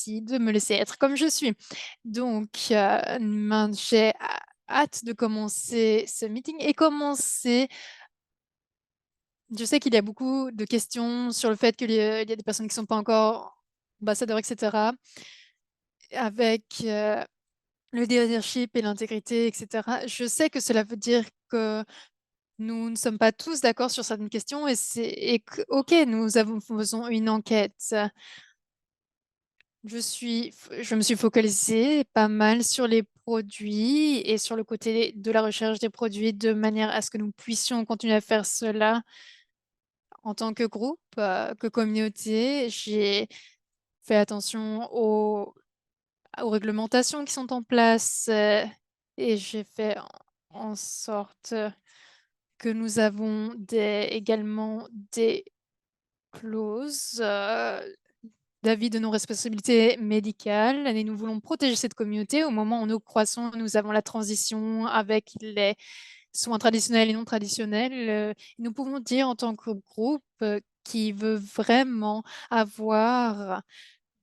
aussi de me laisser être comme je suis. Donc, j'ai hâte de commencer ce meeting et commencer. Je sais qu'il y a beaucoup de questions sur le fait qu'il y a des personnes qui ne sont pas encore ambassadeurs, et cetera, avec, le leadership et l'intégrité, et cetera. Je sais que cela veut dire que nous ne sommes pas tous d'accord sur certaines questions et que OK, faisons une enquête. Je me suis focalisée pas mal sur les produits et sur le côté de la recherche des produits de manière à ce que nous puissions continuer à faire cela en tant que groupe, que communauté. J'ai fait attention aux réglementations qui sont en place, et j'ai fait en sorte que nous avons également des clauses, d'avis de non-responsabilité médicale et nous voulons protéger cette communauté. Au moment où nous croissons, nous avons la transition avec les soins traditionnels et non traditionnels. Nous pouvons dire en tant que groupe qui veut vraiment avoir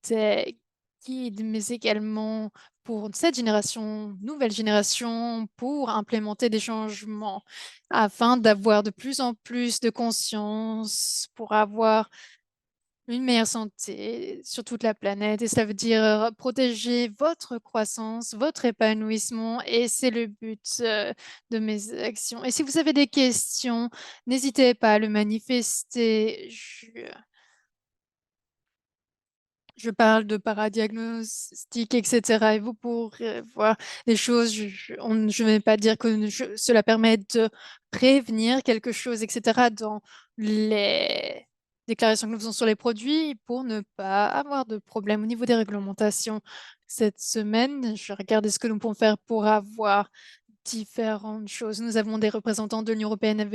des guides, mais également pour cette génération, nouvelle génération, pour implémenter des changements afin d'avoir de plus en plus de conscience, pour avoir une meilleure santé sur toute la planète. Et cela veut dire protéger votre croissance, votre épanouissement, et c'est le but de mes actions. Et si vous avez des questions, n'hésitez pas à le manifester. Je parle de paradiagnostic, etc. Et vous pourrez voir des choses. Je ne vais pas dire que cela permet de prévenir quelque chose, etc. dans les déclarations que nous faisons sur les produits pour ne pas avoir de problème au niveau des réglementations. Cette semaine, je regardais ce que nous pouvons faire pour avoir différentes choses. Nous avons des représentants de l'Union européenne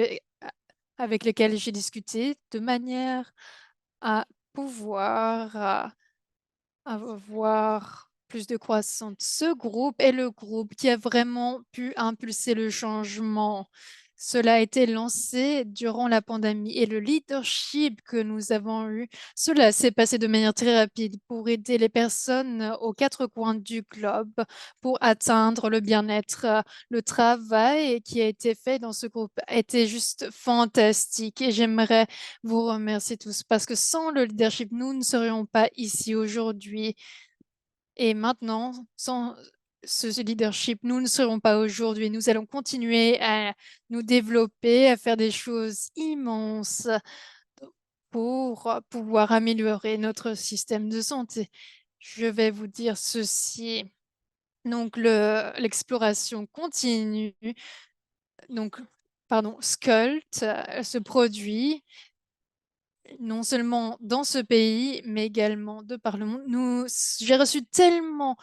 avec lesquels j'ai discuté de manière à pouvoir avoir plus de croissance. Ce groupe est le groupe qui a vraiment pu impulser le changement. Cela a été lancé durant la pandémie et le leadership que nous avons eu, cela s'est passé de manière très rapide pour aider les personnes aux quatre coins du globe pour atteindre le bien-être. Le travail qui a été fait dans ce groupe était juste fantastique et j'aimerais vous remercier tous parce que sans le leadership, nous ne serions pas ici aujourd'hui. Et maintenant, sans ce leadership, nous ne serons pas aujourd'hui. Nous allons continuer à nous développer, à faire des choses immenses pour pouvoir améliorer notre système de santé. Je vais vous dire ceci. Donc, l'exploration continue. Donc, pardon, Scult, ce produit non seulement dans ce pays, mais également de par le monde. J'ai reçu tellement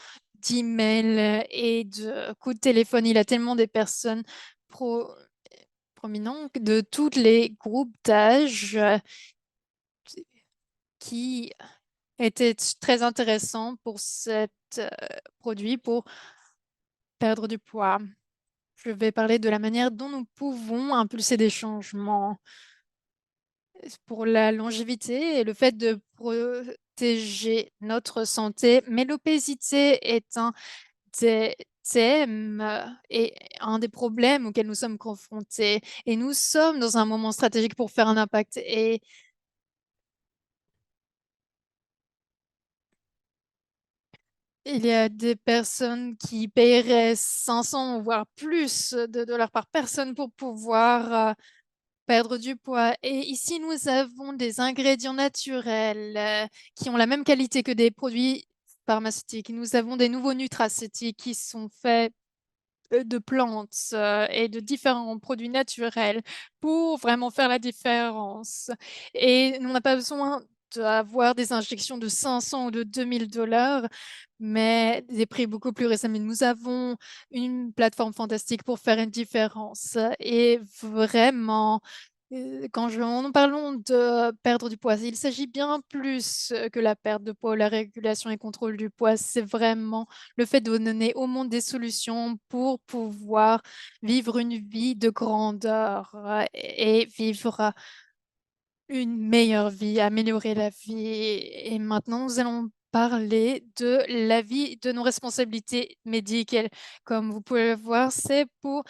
d'emails et de coups de téléphone. Il y a tellement des personnes pro, prominentes de tous les groupes d'âge qui étaient très intéressants pour cet produit pour perdre du poids. Je vais parler de la manière dont nous pouvons impulser des changements pour la longévité et le fait de protéger notre santé. Mais l'obésité est un des thèmes et un des problèmes auxquels nous sommes confrontés. Et nous sommes dans un moment stratégique pour faire un impact. Et il y a des personnes qui paieraient 500 voire plus de dollars par personne pour pouvoir perdre du poids. Et ici, nous avons des ingrédients naturels qui ont la même qualité que des produits pharmaceutiques. Nous avons des nouveaux nutracéutiques qui sont faits de plantes et de différents produits naturels pour vraiment faire la différence. Et on n'a pas besoin d'avoir des injections de 500 ou de 2000 dollars, mais des prix beaucoup plus raisonnables. Nous avons une plateforme fantastique pour faire une différence. Et vraiment, quand nous parlons de perdre du poids, il s'agit bien plus que la perte de poids, la régulation et contrôle du poids. C'est vraiment le fait de donner au monde des solutions pour pouvoir vivre une vie de grandeur et vivre une meilleure vie, améliorer la vie. Et maintenant, nous allons parler de l'avis de non-responsabilité médicale. Comme vous pouvez le voir, c'est pour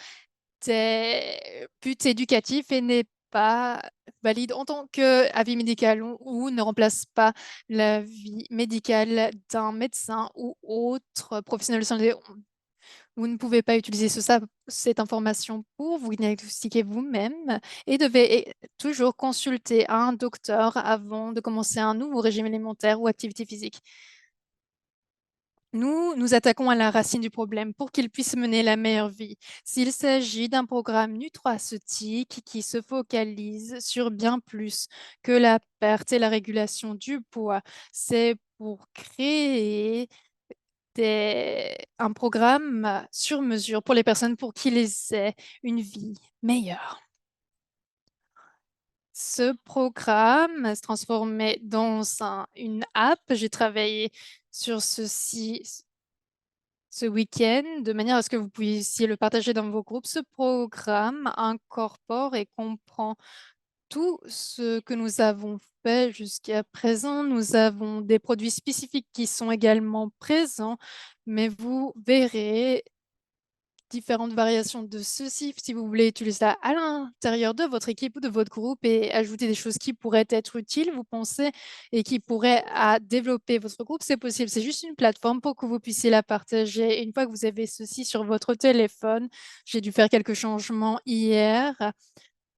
des buts éducatifs et n'est pas valide en tant qu'avis médical ou ne remplace pas l'avis médical d'un médecin ou autre professionnel de santé. Vous ne pouvez pas utiliser cette information pour vous diagnostiquer vous-même et devez toujours consulter un docteur avant de commencer un nouveau régime alimentaire ou activité physique. Nous nous attaquons à la racine du problème pour qu'il puisse mener la meilleure vie. S'il s'agit d'un programme nutraceutique qui se focalise sur bien plus que la perte et la régulation du poids, c'est pour créer un programme sur mesure pour les personnes pour qu'ils aient une vie meilleure. Ce programme se transformait dans une app. J'ai travaillé sur ceci ce week-end de manière à ce que vous puissiez le partager dans vos groupes. Ce programme incorpore et comprend tout ce que nous avons fait jusqu'à présent. Nous avons des produits spécifiques qui sont également présents, mais vous verrez différentes variations de ceci si vous voulez utiliser ça à l'intérieur de votre équipe ou de votre groupe et ajouter des choses qui pourraient être utiles, vous pensez, et qui pourraient développer votre groupe, c'est possible. C'est juste une plateforme pour que vous puissiez la partager. Et une fois que vous avez ceci sur votre téléphone, j'ai dû faire quelques changements hier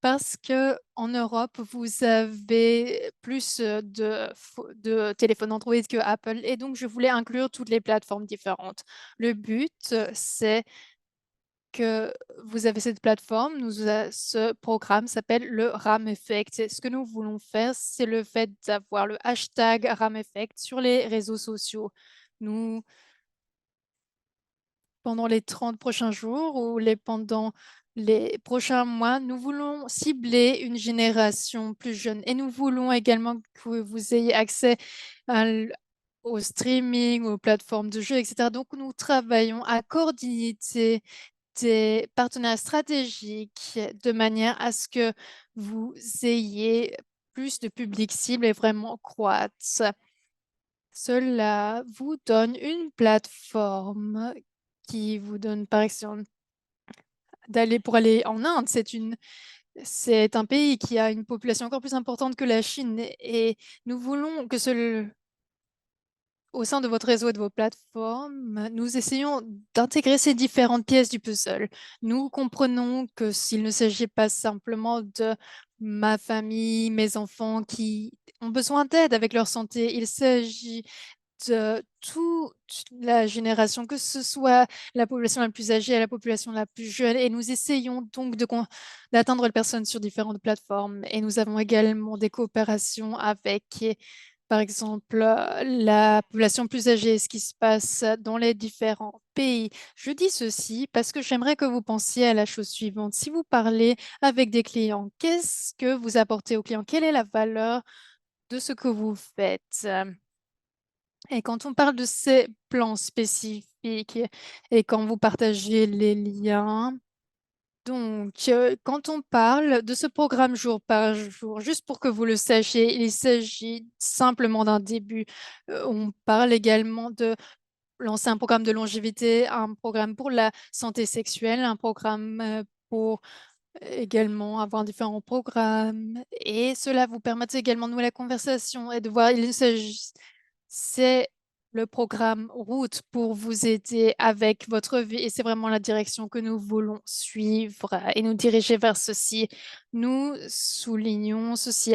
parce que en Europe, vous avez plus de téléphones Android que Apple et donc je voulais inclure toutes les plateformes différentes. Le but, c'est que vous avez cette plateforme, ce programme s'appelle le RAM Effect. Et ce que nous voulons faire, c'est le fait d'avoir le hashtag RAM Effect sur les réseaux sociaux. Nous, pendant les 30 prochains jours ou pendant les prochains mois, nous voulons cibler une génération plus jeune et nous voulons également que vous ayez accès à au streaming, aux plateformes de jeux, etc. Donc, nous travaillons à coordonner des partenaires stratégiques de manière à ce que vous ayez plus de public cible et vraiment croître. Cela vous donne une plateforme qui vous donne, par exemple, pour aller en Inde. C'est un pays qui a une population encore plus importante que la Chine et nous voulons que au sein de votre réseau et de vos plateformes, nous essayons d'intégrer ces différentes pièces du puzzle. Nous comprenons que s'il ne s'agit pas simplement de ma famille, mes enfants qui ont besoin d'aide avec leur santé, il s'agit de toute la génération, que ce soit la population la plus âgée à la population la plus jeune. Et nous essayons donc d'atteindre les personnes sur différentes plateformes. Et nous avons également des coopérations avec, par exemple, la population plus âgée, ce qui se passe dans les différents pays. Je dis ceci parce que j'aimerais que vous pensiez à la chose suivante. Si vous parlez avec des clients, qu'est-ce que vous apportez aux clients? Quelle est la valeur de ce que vous faites? Et quand on parle de ces plans spécifiques et quand vous partagez les liens, donc quand on parle de ce programme jour par jour, juste pour que vous le sachiez, il s'agit simplement d'un début. On parle également de lancer un programme de longévité, un programme pour la santé sexuelle, un programme pour également avoir différents programmes et cela vous permet également de nouer la conversation et de voir, c'est le programme Route pour vous aider avec votre vie et c'est vraiment la direction que nous voulons suivre et nous diriger vers ceci. Nous soulignons ceci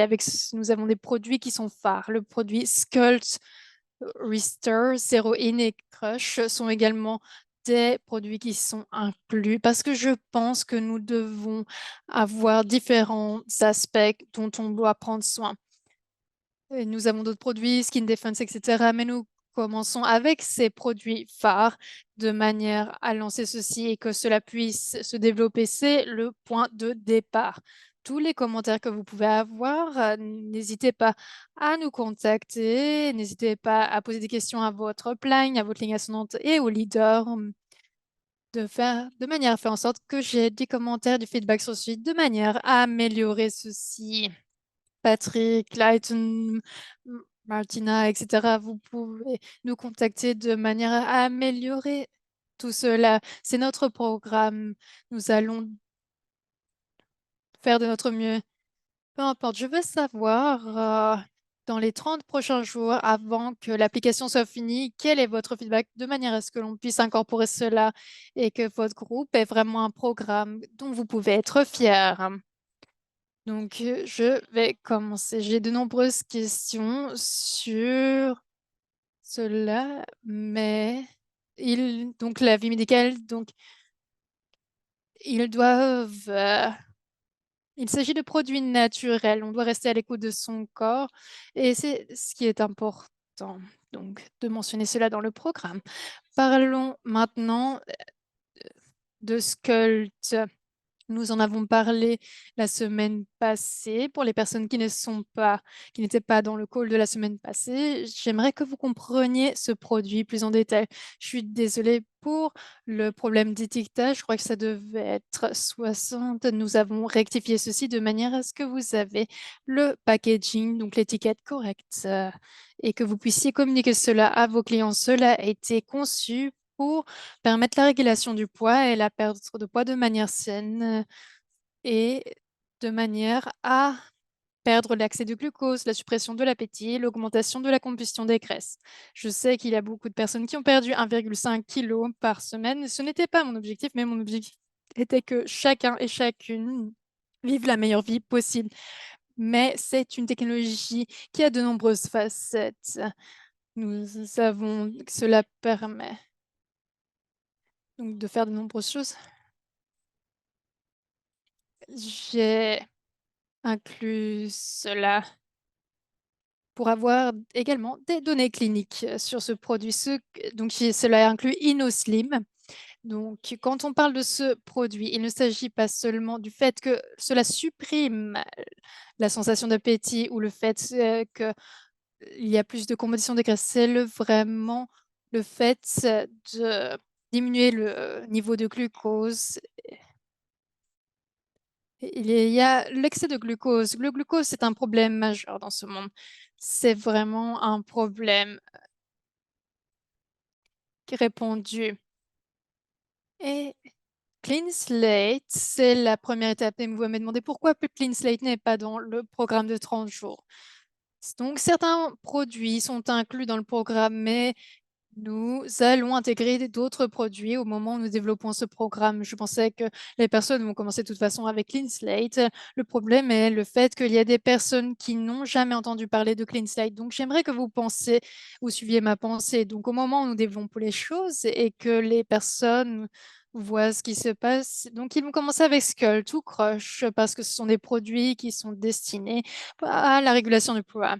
nous avons des produits qui sont phares. Le produit Sculpt Restore, Zero In et Crush sont également des produits qui sont inclus parce que je pense que nous devons avoir différents aspects dont on doit prendre soin. Et nous avons d'autres produits, Skin Defense, etc. Mais nous commençons avec ces produits phares de manière à lancer ceci et que cela puisse se développer. C'est le point de départ. Tous les commentaires que vous pouvez avoir, n'hésitez pas à nous contacter, n'hésitez pas à poser des questions à votre upline, à votre ligne ascendante et au leader de manière à faire en sorte que j'ai des commentaires, du feedback sur ce de manière à améliorer ceci. Patrick, Lighton, Martina, etc., vous pouvez nous contacter de manière à améliorer tout cela. C'est notre programme. Nous allons faire de notre mieux. Peu importe, je veux savoir, dans les 30 prochains jours, avant que l'application soit finie, quel est votre feedback de manière à ce que l'on puisse incorporer cela et que votre groupe ait vraiment un programme dont vous pouvez être fier. Donc, je vais commencer. J'ai de nombreuses questions sur cela, mais donc la vie médicale, donc ils doivent, il s'agit de produits naturels. On doit rester à l'écoute de son corps et c'est ce qui est important, donc de mentionner cela dans le programme. Parlons maintenant de Sculpt. Nous en avons parlé la semaine passée. Pour les personnes qui n'étaient pas dans le call de la semaine passée, j'aimerais que vous compreniez ce produit plus en détail. Je suis désolée pour le problème d'étiquetage. Je crois que ça devait être 60. Nous avons rectifié ceci de manière à ce que vous avez le packaging, donc l'étiquette correcte, et que vous puissiez communiquer cela à vos clients. Cela a été conçu pour permettre la régulation du poids et la perte de poids de manière saine et de manière à perdre l'accès de glucose, la suppression de l'appétit, l'augmentation de la combustion des graisses. Je sais qu'il y a beaucoup de personnes qui ont perdu 1,5 kg par semaine. Ce n'était pas mon objectif, mais mon objectif était que chacun et chacune vive la meilleure vie possible. Mais c'est une technologie qui a de nombreuses facettes. Nous savons que cela permet donc de faire de nombreuses choses. J'ai inclus cela pour avoir également des données cliniques sur ce produit. Donc, cela inclut InnoSlim. Donc, quand on parle de ce produit, il ne s'agit pas seulement du fait que cela supprime la sensation d'appétit ou le fait qu'il y a plus de composition de graisse. C'est vraiment le fait de diminuer le niveau de glucose. Il y a l'excès de glucose. Le glucose, c'est un problème majeur dans ce monde. C'est vraiment un problème qui est répandu. Et Clean Slate, c'est la première étape. Et vous m'avez demandé pourquoi Clean Slate n'est pas dans le programme de 30 jours. Donc, certains produits sont inclus dans le programme, mais nous allons intégrer d'autres produits au moment où nous développons ce programme. Je pensais que les personnes vont commencer de toute façon avec Clean Slate. Le problème est le fait qu'il y a des personnes qui n'ont jamais entendu parler de Clean Slate. Donc, j'aimerais que vous suiviez ma pensée. Donc, au moment où nous développons les choses et que les personnes voient ce qui se passe, donc ils vont commencer avec Skull ou Crush parce que ce sont des produits qui sont destinés à la régulation du poids.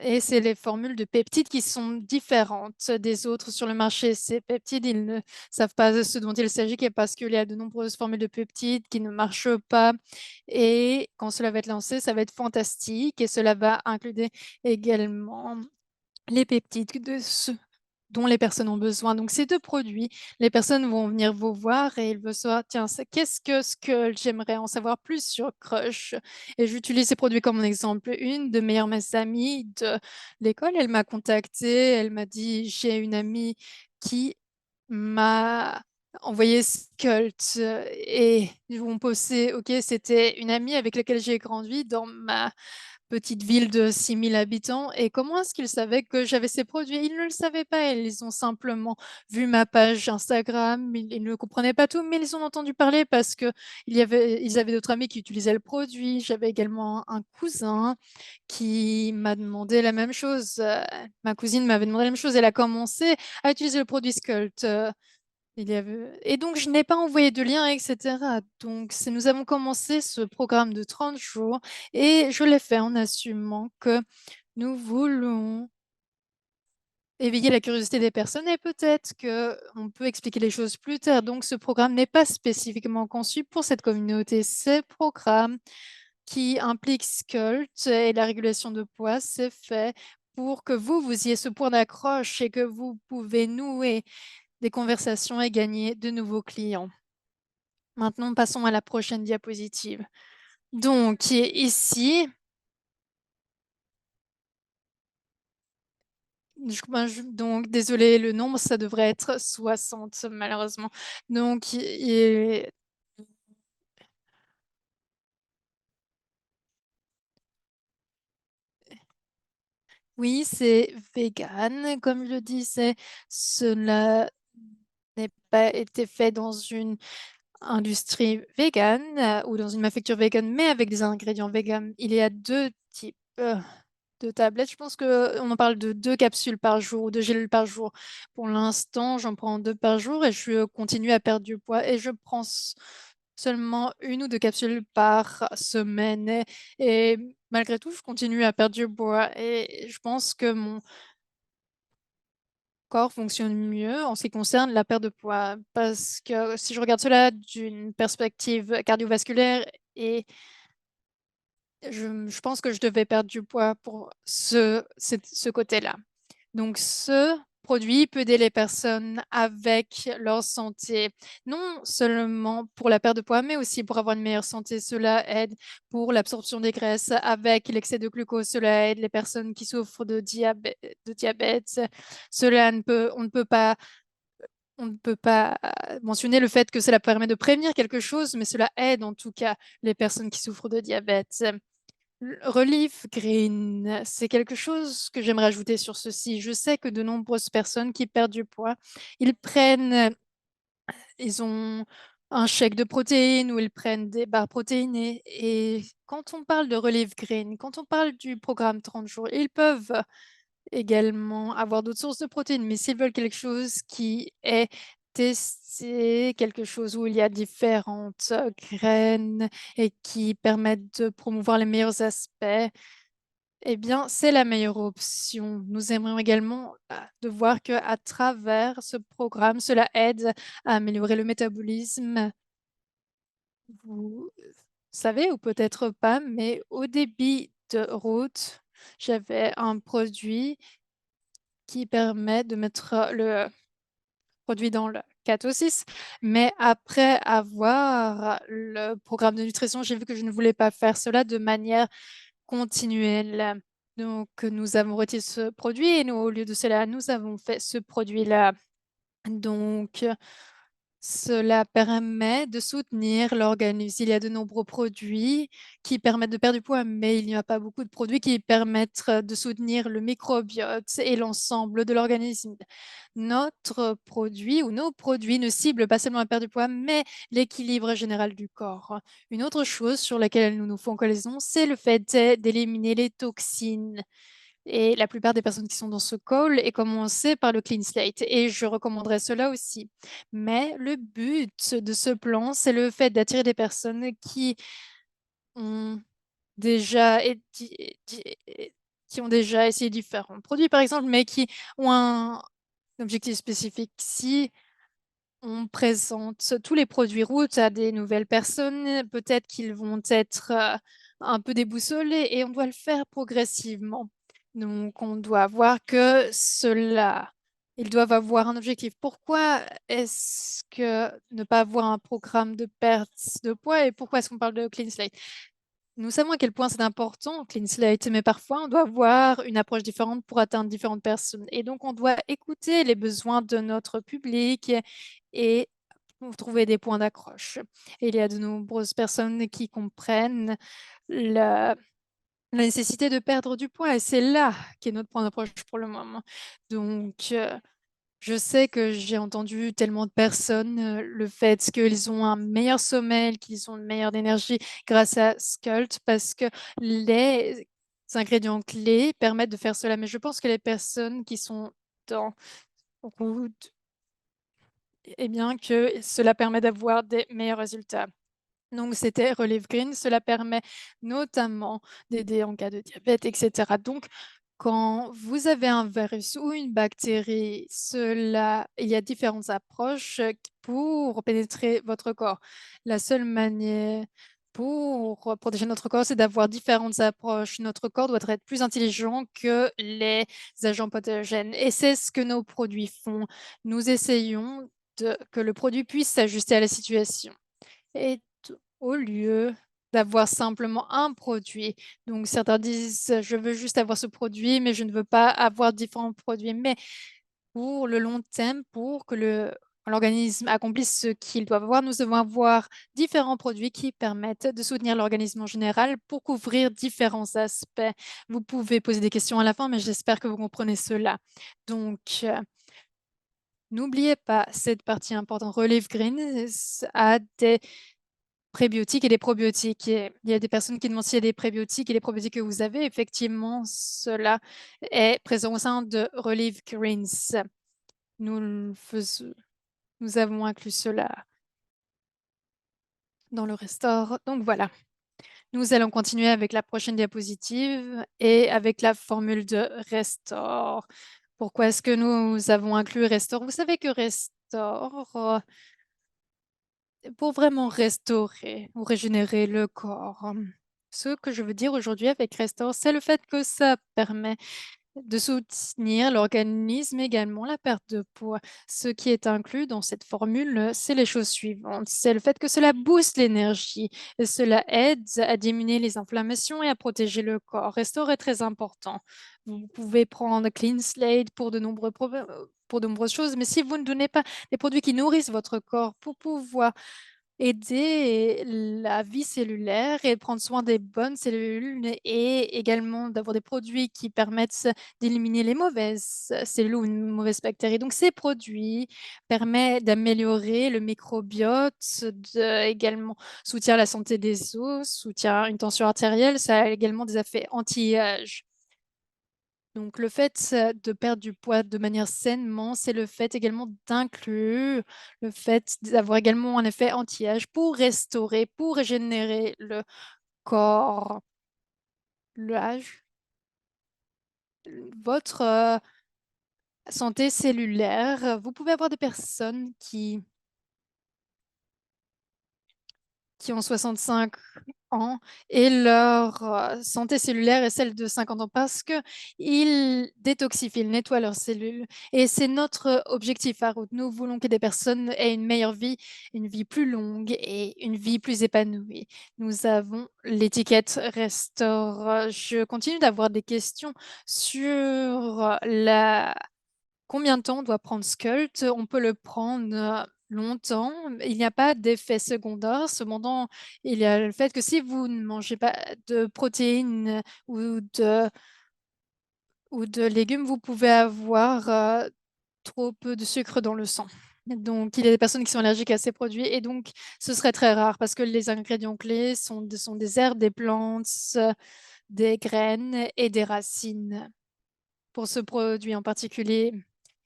Et c'est les formules de peptides qui sont différentes des autres sur le marché. Ces peptides, ils ne savent pas ce dont il s'agit parce qu'il y a de nombreuses formules de peptides qui ne marchent pas. Et quand cela va être lancé, ça va être fantastique et cela va inclure également les peptides dont les personnes ont besoin. Donc, ces deux produits, les personnes vont venir vous voir et ils vont savoir, tiens, qu'est-ce que j'aimerais en savoir plus sur Crush. Et j'utilise ces produits comme un exemple. Une de mes meilleures amies de l'école, elle m'a contactée, elle m'a dit, j'ai une amie qui m'a envoyé Skult et ils vont poster, ok, c'était une amie avec laquelle j'ai grandi dans ma petite ville de 6000 habitants. Et comment est-ce qu'ils savaient que j'avais ces produits? Ils ne le savaient pas. Ils ont simplement vu ma page Instagram. Ils ne comprenaient pas tout, mais ils ont entendu parler parce que ils avaient d'autres amis qui utilisaient le produit. J'avais également un cousin qui m'a demandé la même chose. Ma cousine m'avait demandé la même chose. Elle a commencé à utiliser le produit Skult. Et donc, je n'ai pas envoyé de lien, etc. Donc, nous avons commencé ce programme de 30 jours et je l'ai fait en assumant que nous voulons éveiller la curiosité des personnes et peut-être qu'on peut expliquer les choses plus tard. Donc, ce programme n'est pas spécifiquement conçu pour cette communauté. Ce programme qui implique Skult et la régulation de poids, c'est fait pour que vous ayez ce point d'accroche et que vous pouvez nouer des conversations et gagner de nouveaux clients. Maintenant, passons à la prochaine diapositive. Donc, ici, Donc désolée, le nombre, ça devrait être 60 malheureusement. Donc i oui, c'est vegan, comme je disais, cela n'est pas été fait dans une industrie végane, ou dans une manufacture végane, mais avec des ingrédients véganes. Il y a 2 types, de tablettes. Je pense qu'on en parle de 2 capsules par jour ou 2 gélules par jour. Pour l'instant, j'en prends 2 par jour et je continue à perdre du poids et je prends seulement 1 ou 2 capsules par semaine et malgré tout, je continue à perdre du poids et je pense que mon corps fonctionne mieux en ce qui concerne la perte de poids. Parce que si je regarde cela d'une perspective cardiovasculaire et je pense que je devais perdre du poids pour ce côté-là. Donc ce produit peut aider les personnes avec leur santé, non seulement pour la perte de poids, mais aussi pour avoir une meilleure santé. Cela aide pour l'absorption des graisses avec l'excès de glucose. Cela aide les personnes qui souffrent de diabète. On ne peut pas mentionner le fait que cela permet de prévenir quelque chose, mais cela aide en tout cas les personnes qui souffrent de diabète. Relief Green, c'est quelque chose que j'aimerais ajouter sur ceci. Je sais que de nombreuses personnes qui perdent du poids, ils prennent, ils ont un shake de protéines ou ils prennent des barres protéinées. Et quand on parle de Relief Green, quand on parle du programme 30 jours, ils peuvent également avoir d'autres sources de protéines. Mais s'ils veulent quelque chose qui est testé, quelque chose où il y a différentes graines et qui permettent de promouvoir les meilleurs aspects, eh bien, c'est la meilleure option. Nous aimerions également de voir qu'à travers ce programme, cela aide à améliorer le métabolisme. Vous savez, ou peut-être pas, mais au débit de route, j'avais un produit qui permet de mettre le produit dans le 4 ou 6. Mais après avoir le programme de nutrition, j'ai vu que je ne voulais pas faire cela de manière continuelle. Donc, nous avons retiré ce produit et nous, au lieu de cela, nous avons fait ce produit-là. Donc, cela permet de soutenir l'organisme. Il y a de nombreux produits qui permettent de perdre du poids, mais il n'y a pas beaucoup de produits qui permettent de soutenir le microbiote et l'ensemble de l'organisme. Notre produit ou nos produits ne ciblent pas seulement la perte du poids, mais l'équilibre général du corps. Une autre chose sur laquelle nous nous focalisons, c'est le fait d'éliminer les toxines. Et la plupart des personnes qui sont dans ce call aient commencé par le clean slate et je recommanderais cela aussi. Mais le but de ce plan, c'est le fait d'attirer des personnes ont déjà éti di qui ont déjà essayé différents produits, par exemple, mais qui ont un objectif spécifique. Si on présente tous les produits routes à des nouvelles personnes, peut-être qu'ils vont être, un peu déboussolés et on doit le faire progressivement. Donc on doit voir que cela ils doivent avoir un objectif. Pourquoi est-ce que ne pas avoir un programme de perte de poids et pourquoi est-ce qu'on parle de clean slate? Nous savons à quel point c'est important, clean slate, mais parfois on doit avoir une approche différente pour atteindre différentes personnes. Et donc on doit écouter les besoins de notre public et pour trouver des points d'accroche. Et il y a de nombreuses personnes qui comprennent la nécessité de perdre du poids et c'est là qu'est notre point d'approche pour le moment. Donc, je sais que j'ai entendu tellement de personnes, le fait qu'ils ont un meilleur sommeil, qu'ils ont une meilleure énergie grâce à Skult parce que les ingrédients clés permettent de faire cela. Mais je pense que les personnes qui sont dans route, eh bien que cela permet d'avoir des meilleurs résultats. Donc c'était Relief Green, cela permet notamment d'aider en cas de diabète et cetera. Donc quand vous avez un virus ou une bactérie, il y a différentes approches, pour pénétrer votre corps. La seule manière pour protéger notre corps, c'est d'avoir différentes approches. Notre corps doit être plus intelligent que les agents pathogènes et c'est ce que nos produits font. Nous essayons que le produit puisse s'ajuster à la situation et au lieu d'avoir simplement un produit. Donc certains disent: «Je veux juste avoir ce produit, mais je ne veux pas avoir différents produits». Mais pour le long terme, pour que l'organisme accomplisse ce qu'il doit avoir, nous devons avoir différents produits qui permettent de soutenir l'organisme en général pour couvrir différents aspects. Vous pouvez poser des questions à la fin, mais j'espère que vous comprenez cela. Donc, n'oubliez pas cette partie importante. Relief Greens a des prébiotiques et des probiotiques. Et il y a des personnes qui demandent s'il y a des prébiotiques et des probiotiques que vous avez. Effectivement, cela est présent au sein de Relief Greens. Nous le faisons. Nous avons inclus cela dans le restore. Donc voilà, nous allons continuer avec la prochaine diapositive et avec la formule de restore. Pourquoi est-ce que nous avons inclus restore? Vous savez que restore, pour vraiment restaurer ou régénérer le corps, ce que je veux dire aujourd'hui avec restore, c'est le fait que ça permet de soutenir l'organisme, également la perte de poids. Ce qui est inclus dans cette formule, c'est les choses suivantes. C'est le fait que cela booste l'énergie, et cela aide à diminuer les inflammations et à protéger le corps. Restore est très important. Vous pouvez prendre Clean Slate pour de nombreuses choses, mais si vous ne donnez pas les produits qui nourrissent votre corps pour pouvoir aider la vie cellulaire et prendre soin des bonnes cellules et également d'avoir des produits qui permettent d'éliminer les mauvaises cellules ou une mauvaise bactérie. Donc ces produits permettent d'améliorer le microbiote, également soutient la santé des os, soutient une tension artérielle, ça a également des effets anti-âge. Donc le fait, de perdre du poids de manière sainement, c'est le fait également d'inclure le fait d'avoir également un effet anti-âge pour restaurer, pour régénérer le corps. L'âge, votre, santé cellulaire, vous pouvez avoir des personnes qui ont 65 ans et leur santé cellulaire est celle de 50 ans parce qu'ils détoxifient, ils nettoient leurs cellules. Et c'est notre objectif à Root. Nous voulons que des personnes aient une meilleure vie, une vie plus longue et une vie plus épanouie. Nous avons l'étiquette Restore. Je continue d'avoir des questions sur la combien de temps on doit prendre Sculpt? On peut le prendre longtemps. Il n'y a pas d'effet secondaire. Cependant, il y a le fait que si vous ne mangez pas de protéines ou de légumes, vous pouvez avoir trop peu de sucre dans le sang. Donc, il y a des personnes qui sont allergiques à ces produits et donc ce serait très rare parce que les ingrédients clés sont des herbes, des plantes, des graines et des racines pour ce produit en particulier.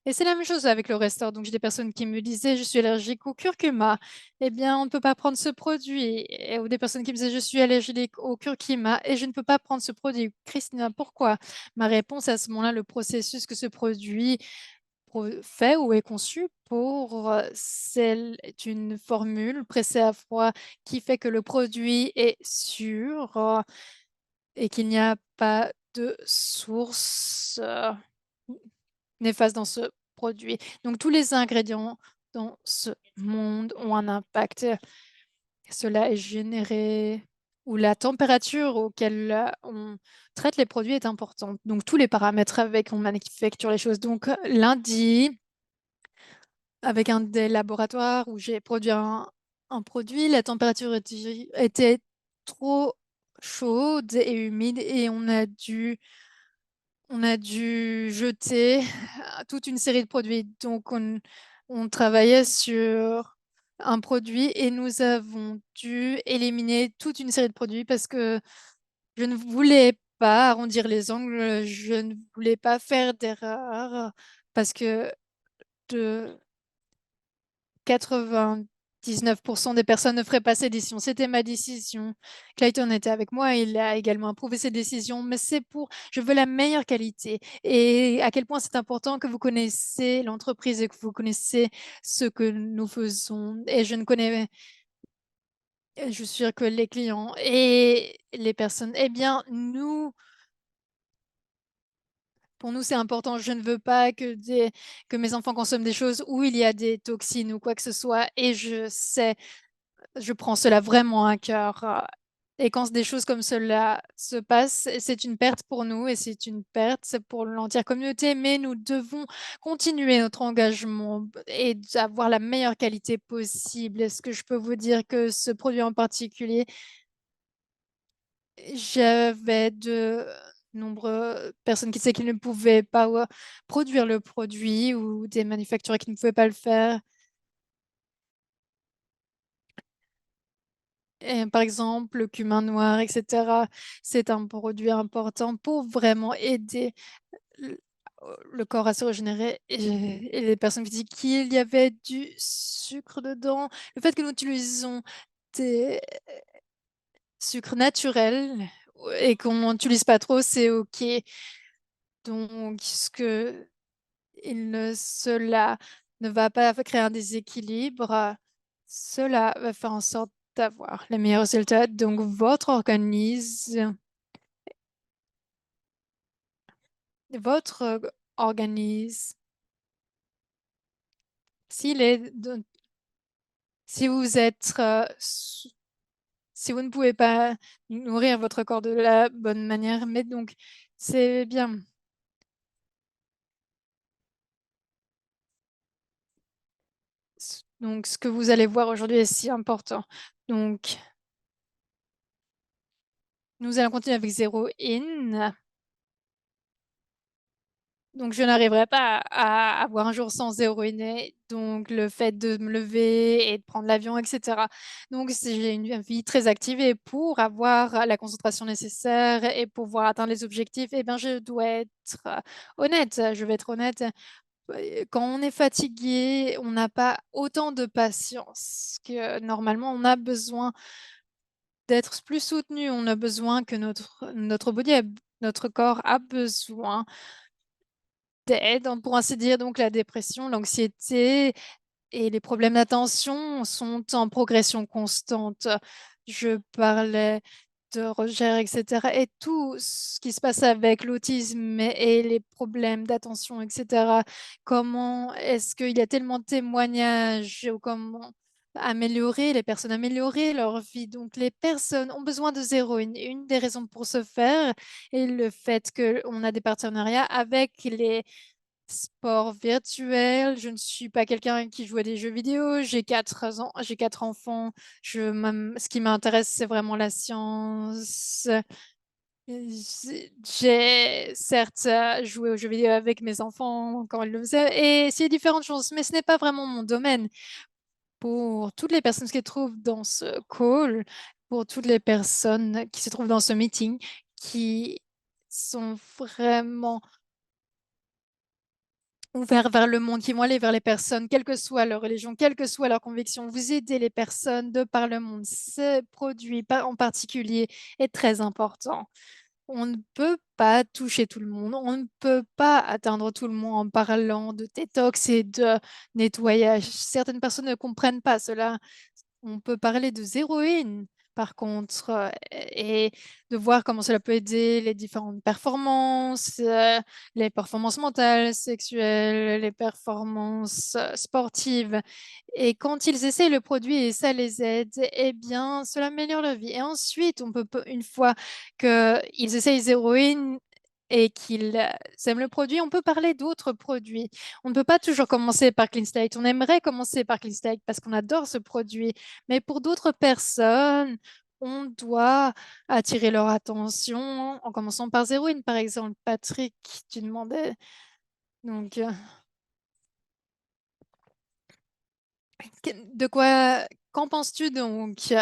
Et c'est la même chose avec le restore. Donc, j'ai des personnes qui me disaient, je suis allergique au curcuma. Eh bien, on ne peut pas prendre ce produit. Ou des personnes qui me disaient, je suis allergique au curcuma et je ne peux pas prendre ce produit. Christina, pourquoi? Ma réponse à ce moment-là, le processus que ce produit fait ou est conçu pour, c'est une formule pressée à froid qui fait que le produit est sûr et qu'il n'y a pas de source néfaste dans ce produit. Donc tous les ingrédients dans ce monde ont un impact. Cela est généré ou la température auquel on traite les produits est importante. Donc tous les paramètres avec on manufacture les choses. Donc lundi, avec un des laboratoires où j'ai produit un produit, la température était trop chaude et humide et on a dû jeter toute une série de produits. Donc, on travaillait sur un produit et nous avons dû éliminer toute une série de produits parce que je ne voulais pas arrondir les angles, je ne voulais pas faire d'erreur parce que de 99% des personnes ne feraient pas ces décisions. C'était ma décision. Clayton était avec moi, il a également approuvé ces décisions, mais je veux la meilleure qualité. Et à quel point c'est important que vous connaissez l'entreprise et que vous connaissez ce que nous faisons. Et je suis sûre que les clients et les personnes, eh bien, pour nous, c'est important. Je ne veux pas que mes enfants consomment des choses où il y a des toxines ou quoi que ce soit. Et je prends cela vraiment à cœur. Et quand des choses comme cela se passent, c'est une perte pour nous et c'est une perte pour l'entière communauté, mais nous devons continuer notre engagement et avoir la meilleure qualité possible. Est-ce que je peux vous dire que ce produit en particulier, j'avais de nombreuses personnes qui disaient qu'ils ne pouvaient pas produire le produit ou des manufacturiers qui ne pouvaient pas le faire. Et par exemple, le cumin noir, etc., c'est un produit important pour vraiment aider le, le corps à se régénérer. Et les personnes qui disent qu'il y avait du sucre dedans, le fait que nous utilisons des sucres naturels et qu'on n'utilise pas trop, c'est OK. Donc, cela ne va pas créer un déséquilibre, cela va faire en sorte d'avoir les meilleurs résultats. Donc, votre organisme, s'il est, si vous êtes, si vous ne pouvez pas nourrir votre corps de la bonne manière, mais donc, c'est bien. Donc, ce que vous allez voir aujourd'hui est si important. Donc, nous allons continuer avec zéro in. Donc, je n'arriverai pas à avoir un jour sans héroïner. Donc, le fait de me lever et de prendre l'avion, etc. Donc, j'ai une vie très active et pour avoir la concentration nécessaire et pouvoir atteindre les objectifs, eh bien, je dois être honnête. Je vais être honnête. Quand on est fatigué, on n'a pas autant de patience que normalement on a besoin d'être plus soutenu. On a besoin que notre notre corps a besoin d'aide, pour ainsi dire. Donc la dépression, l'anxiété et les problèmes d'attention sont en progression constante. Je parlais de Roger, etc. Et tout ce qui se passe avec l'autisme et les problèmes d'attention, etc. Comment est-ce qu'il y a tellement de témoignages ou comment les personnes améliorer leur vie. Donc les personnes ont besoin de zéro. Une des raisons pour ce faire est le fait qu'on a des partenariats avec les sport virtuel, je ne suis pas quelqu'un qui joue à des jeux vidéo. J'ai 4 ans, j'ai 4 enfants. Ce qui m'intéresse, c'est vraiment la science. J'ai certes joué aux jeux vidéo avec mes enfants quand ils le faisaient, et c'est différentes choses, mais ce n'est pas vraiment mon domaine. Pour toutes les personnes qui se trouvent dans ce call, pour toutes les personnes qui se trouvent dans ce meeting, qui sont vraiment ouverts vers le monde, qui vont aller vers les personnes, quelle que soit leur religion, quelle que soit leur conviction. Vous aidez les personnes de par le monde. Ce produit en particulier est très important. On ne peut pas toucher tout le monde. On ne peut pas atteindre tout le monde en parlant de détox et de nettoyage. Certaines personnes ne comprennent pas cela. On peut parler de zéroïne, par contre, et de voir comment cela peut aider les différentes performances, les performances mentales, sexuelles, les performances sportives. Et quand ils essaient le produit et ça les aide, eh bien, cela améliore leur vie. Et ensuite, une fois qu'ils essayent zéroïne et qu'ils aiment le produit, on peut parler d'autres produits. On ne peut pas toujours commencer par Clean Slate. On aimerait commencer par Clean Slate parce qu'on adore ce produit. Mais pour d'autres personnes, on doit attirer leur attention en commençant par Zéroïne, par exemple. Patrick, tu demandais. Donc, de quoi, qu'en penses-tu donc?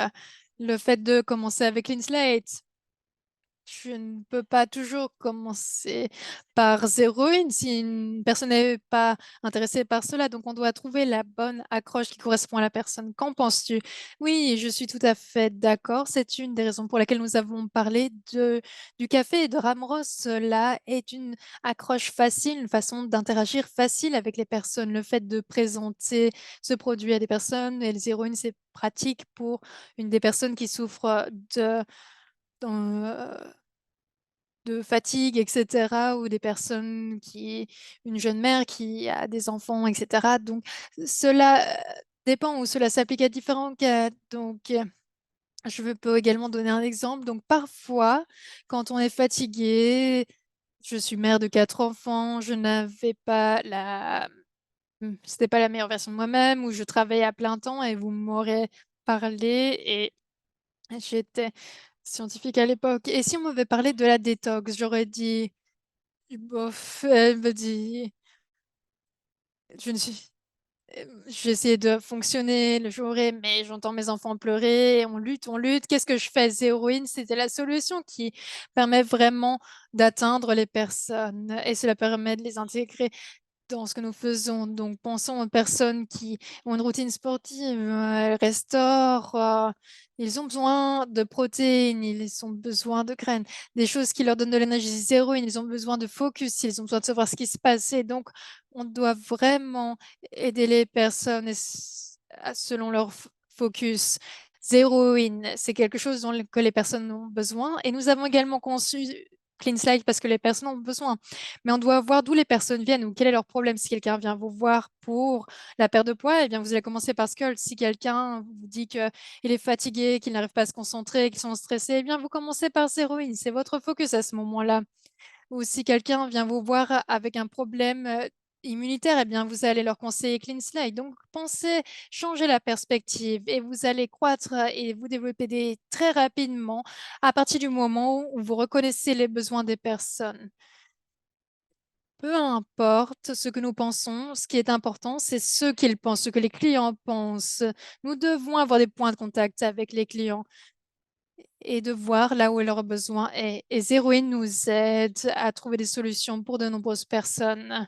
Le fait de commencer avec Clean Slate? Je ne peux pas toujours commencer par zéro une si une personne n'est pas intéressée par cela. Donc, on doit trouver la bonne accroche qui correspond à la personne. Qu'en penses-tu? Oui, je suis tout à fait d'accord. C'est une des raisons pour lesquelles nous avons parlé du café et de Ramros. Cela est une accroche facile, une façon d'interagir facile avec les personnes. Le fait de présenter ce produit à des personnes et les héroïnes, c'est pratique pour une des personnes qui souffrent euh, de fatigue, etc., ou des personnes une jeune mère qui a des enfants, etc. Donc, cela dépend ou cela s'applique à différents cas. Donc, Je peux également donner un exemple. Donc, parfois, quand on est fatigué, je suis mère de 4 enfants, je n'avais pas c'était pas la meilleure version de moi-même, ou je travaillais à plein temps et vous m'aurez parlé et j'étais scientifique à l'époque. Et si on m'avait parlé de la détox, j'aurais dit, bof, elle me dit, je ne suis j'ai essayé de fonctionner le jour et mais j'entends mes enfants pleurer, on lutte, on lutte. Qu'est-ce que je fais? Zéro in, c'était la solution qui permet vraiment d'atteindre les personnes et cela permet de les intégrer dans ce que nous faisons. Donc, pensons aux personnes qui ont une routine sportive, elles restaurent, ils ont besoin de protéines, ils ont besoin de graines, des choses qui leur donnent de l'énergie. Zéro, ils ont besoin de focus, ils ont besoin de savoir ce qui se passe. Et donc, on doit vraiment aider les personnes selon leur focus. Zéro in, c'est quelque chose que les personnes ont besoin. Et nous avons également conçu Clean Slide parce que les personnes ont besoin. Mais on doit voir d'où les personnes viennent ou quel est leur problème. Si quelqu'un vient vous voir pour la perte de poids, eh bien, vous allez commencer par Skull. Si quelqu'un vous dit qu'il est fatigué, qu'il n'arrive pas à se concentrer, qu'ils sont stressés, eh bien, vous commencez par Zéroïne. C'est votre focus à ce moment-là. Ou si quelqu'un vient vous voir avec un problème immunitaire, eh bien, vous allez leur conseiller Clean Slide. Donc, pensez, changez la perspective et vous allez croître et vous développer très rapidement à partir du moment où vous reconnaissez les besoins des personnes. Peu importe ce que nous pensons, ce qui est important, c'est ce qu'ils pensent, ce que les clients pensent. Nous devons avoir des points de contact avec les clients et de voir là où leur besoin est. Et Zeroin nous aide à trouver des solutions pour de nombreuses personnes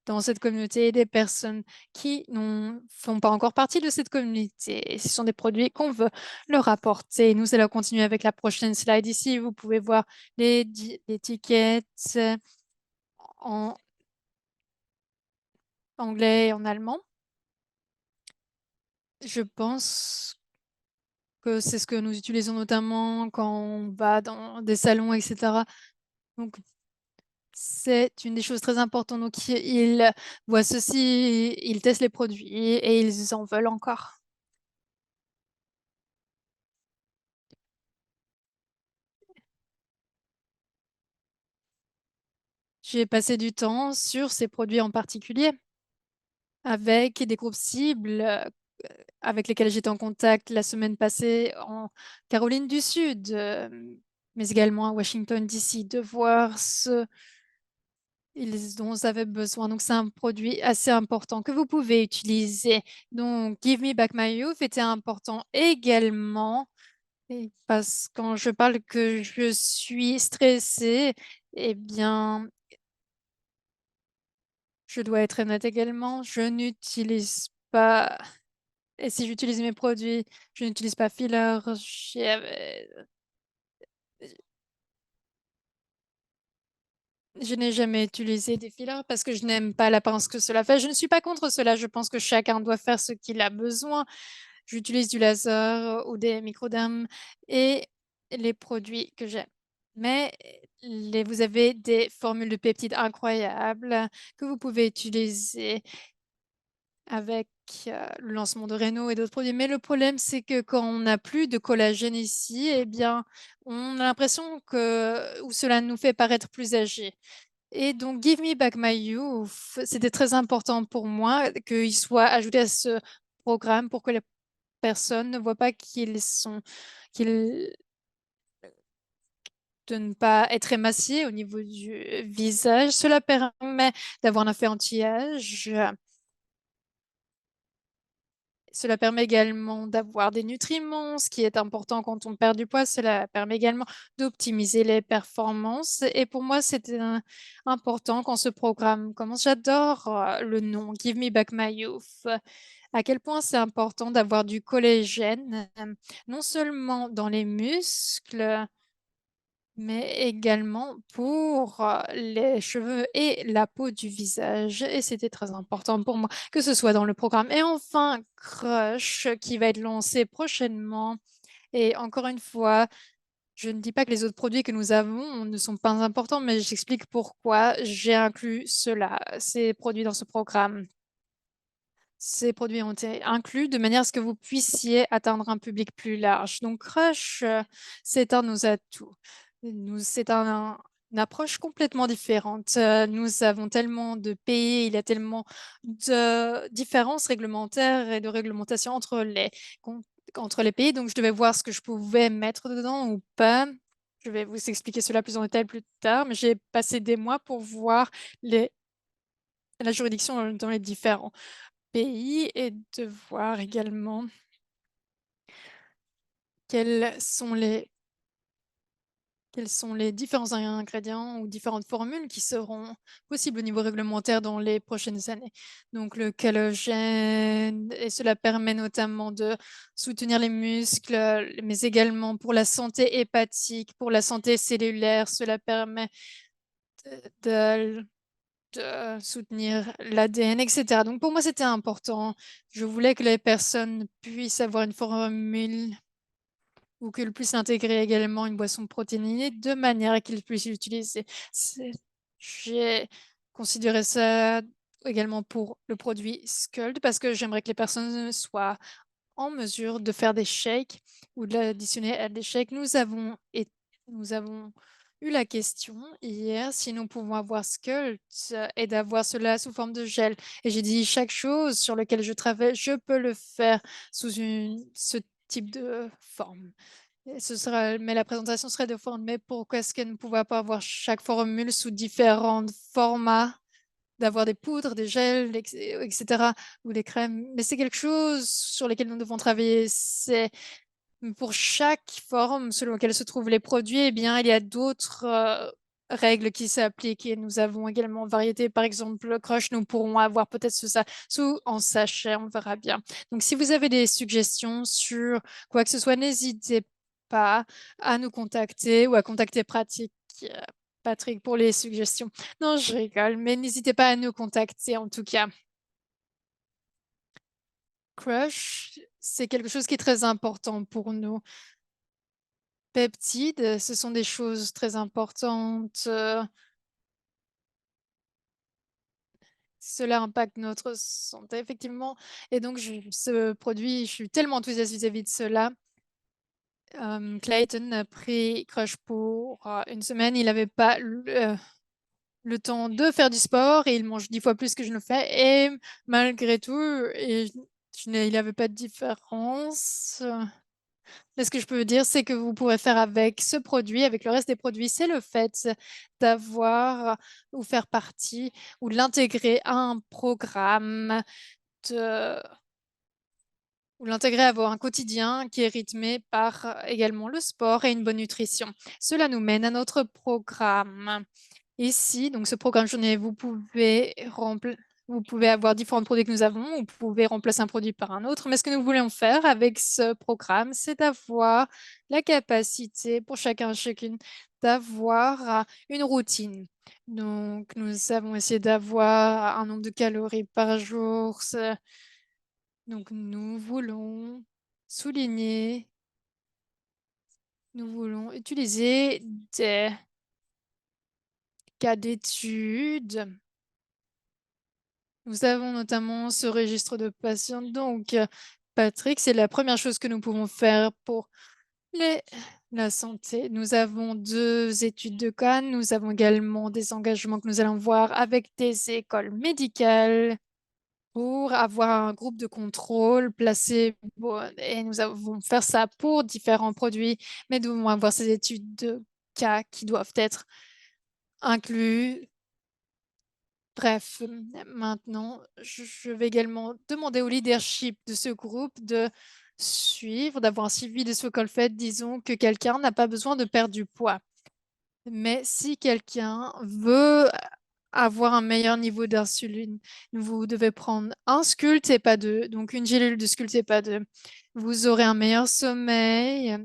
dans cette communauté et des personnes qui ne font pas encore partie de cette communauté. Et ce sont des produits qu'on veut leur apporter. Nous allons continuer avec la prochaine slide ici. Vous pouvez voir les étiquettes en anglais et en allemand. Je pense que c'est ce que nous utilisons notamment quand on va dans des salons, etc. Donc, c'est une des choses très importantes. Donc, ils voient ceci, ils testent les produits et ils en veulent encore. J'ai passé du temps sur ces produits en particulier avec des groupes cibles avec lesquels j'étais en contact la semaine passée en Caroline du Sud, mais également à Washington, D.C., de voir ce dont vous avez besoin. Donc, c'est un produit assez important que vous pouvez utiliser. Donc, Give Me Back My Youth était important également. Et parce que quand je parle que je suis stressée, eh bien, je dois être honnête également. Je n'utilise pas, et si j'utilise mes produits, je n'utilise pas filler. Je n'ai jamais utilisé des fillers parce que je n'aime pas l'apparence que cela fait. Je ne suis pas contre cela. Je pense que chacun doit faire ce qu'il a besoin. J'utilise du laser ou des microdermes et les produits que j'aime. Mais vous avez des formules de peptides incroyables que vous pouvez utiliser avec le lancement de Reno et d'autres produits. Mais le problème, c'est que quand on n'a plus de collagène ici, eh bien, on a l'impression ou cela nous fait paraître plus âgés. Et donc, Give Me Back My Youth, c'était très important pour moi qu'il soit ajouté à ce programme pour que les personnes ne voient pas qu'ils, de ne pas être émaciés au niveau du visage. Cela permet d'avoir un effet anti-âge. Cela permet également d'avoir des nutriments, ce qui est important quand on perd du poids. Cela permet également d'optimiser les performances. Et pour moi, c'était important quand ce programme commence. J'adore le nom Give Me Back My Youth. À quel point c'est important d'avoir du collagène, non seulement dans les muscles, mais également pour les cheveux et la peau du visage. Et c'était très important pour moi que ce soit dans le programme. Et enfin, Crush, qui va être lancé prochainement. Et encore une fois, je ne dis pas que les autres produits que nous avons ne sont pas importants, mais j'explique pourquoi j'ai inclus cela, ces produits dans ce programme. ces produits ont été inclus de manière à ce que vous puissiez atteindre un public plus large. Donc Crush, c'est un de nos atouts. C'est une approche complètement différente. Nous avons tellement de pays, il y a tellement de différences réglementaires et de réglementation entre les pays. Donc je devais voir ce que je pouvais mettre dedans ou pas. Je vais vous expliquer cela plus en détail plus tard, mais j'ai passé des mois pour voir la juridiction dans les différents pays et de voir également quels sont les différents ingrédients ou différentes formules qui seront possibles au niveau réglementaire dans les prochaines années. Donc le collagène, et cela permet notamment de soutenir les muscles, mais également pour la santé hépatique, pour la santé cellulaire, cela permet de soutenir l'ADN, etc. Donc pour moi, c'était important. Je voulais que les personnes puissent avoir une formule ou qu'ils puissent intégrer également une boisson protéinée de manière à qu'ils puissent l'utiliser. J'ai considéré ça également pour le produit Skuld parce que j'aimerais que les personnes soient en mesure de faire des shakes ou de l'additionner à des shakes. Nous avons eu la question hier si nous pouvons avoir Skuld et d'avoir cela sous forme de gel. Et j'ai dit chaque chose sur laquelle je travaille, je peux le faire sous ce type de forme. Mais la présentation serait de forme. Mais pourquoi est-ce qu'elle ne pouvait pas avoir chaque formule sous différents formats, d'avoir des poudres, des gels, etc., ou des crèmes? Mais c'est quelque chose sur lequel nous devons travailler. C'est pour chaque forme selon laquelle se trouvent les produits, eh bien, il y a d'autres règles qui s'appliquent et nous avons également variété. Par exemple, le crush, nous pourrons avoir peut-être ça sous en sachet, on verra bien. Donc, si vous avez des suggestions sur quoi que ce soit, n'hésitez pas à nous contacter ou à contacter euh, Patrick pour les suggestions. Non, je rigole, mais n'hésitez pas à nous contacter en tout cas. Crush, c'est quelque chose qui est très important pour nous. Peptides, ce sont des choses très importantes. Cela impacte notre santé, effectivement. Et donc, ce produit, je suis tellement enthousiaste vis-à-vis de cela. Clayton a pris Crush pour une semaine. Il n'avait pas le temps de faire du sport et il mange 10 fois plus que je le fais. Et malgré tout, il n'avait pas de différence. Mais ce que je peux dire, c'est que vous pourrez faire avec ce produit, avec le reste des produits, c'est le fait d'avoir ou faire partie ou de l'intégrer à un programme de, ou l'intégrer à avoir un quotidien qui est rythmé par également le sport et une bonne nutrition. Cela nous mène à notre programme. Ici, donc ce programme journée, vous pouvez avoir différents produits que nous avons, vous pouvez remplacer un produit par un autre, mais ce que nous voulons faire avec ce programme, c'est d'avoir la capacité pour chacun et chacune d'avoir une routine. Donc, nous avons essayé d'avoir un nombre de calories par jour. Donc, souligner, nous voulons utiliser des cas d'études. Nous avons notamment ce registre de patients. Donc, Patrick, c'est la première chose que nous pouvons faire pour les- la santé. Nous avons 2 études de cas. Nous avons également des engagements que nous allons voir avec des écoles médicales pour avoir un groupe de contrôle placé. Et nous allons faire ça pour différents produits, mais nous devons avoir ces études de cas qui doivent être inclus. Bref, maintenant, je vais également demander au leadership de ce groupe de suivre, d'avoir un suivi de ce qu'on fait. Disons que quelqu'un n'a pas besoin de perdre du poids. Mais si quelqu'un veut avoir un meilleur niveau d'insuline, vous devez prendre un Sculpt et pas deux. Donc une gélule de Sculpt et pas deux. Vous aurez un meilleur sommeil